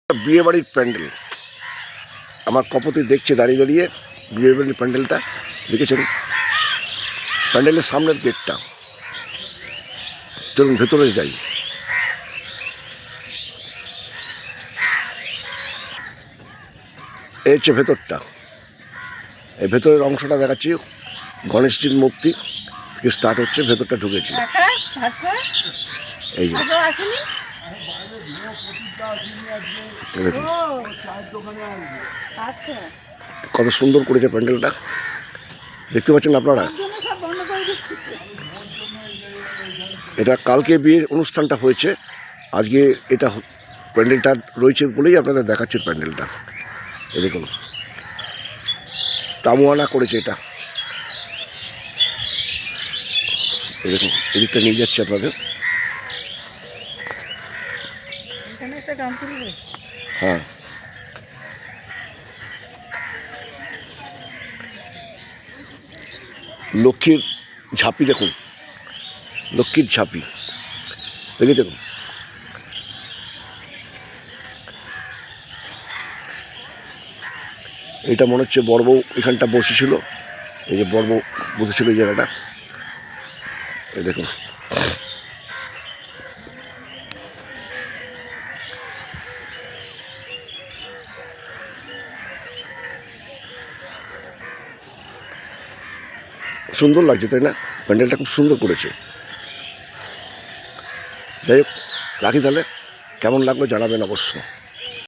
বিয়ে বাড়ির প্যান্ডেল আমার কপতে দেখছে দাঁড়িয়ে দাঁড়িয়ে। বিয়ে বাড়ির প্যান্ডেলটা দেখেছেন, প্যান্ডেলের সামনের গেটটা। চলুন ভেতরে যাই। এই হচ্ছে ভেতরটা, এই ভেতরের অংশটা দেখাচ্ছি। গণেশজির মূর্তি থেকে স্টার্ট হচ্ছে, ভেতরটা ঢুকেছি। এই যে দেখুন কত সুন্দর করেছে প্যান্ডেলটা, দেখতে পাচ্ছেন আপনারা। এটা কালকে বিয়ের অনুষ্ঠানটা হয়েছে, আজকে এটা প্যান্ডেলটা রয়েছে বলেই আপনাদের দেখাচ্ছে প্যান্ডেলটা। এই দেখুন তামুয়ানা করেছে এটা। এই দেখুন এদিকটা নিয়ে যাচ্ছে আপনাদের। হ্যাঁ, লক্ষ্মীর ঝাঁপি দেখুন, লক্ষ্মীর ঝাঁপি দেখেছেন। এটা মনে হচ্ছে বড় বউ এখানটা বসেছিল, এই যে বড় বউ বসেছিল এই জায়গাটা। এই দেখুন সুন্দর লাগছে তাই না? প্যান্ডেলটা খুব সুন্দর করেছে। যাই হোক রাখি তাহলে, কেমন লাগলো জানাবেন অবশ্য।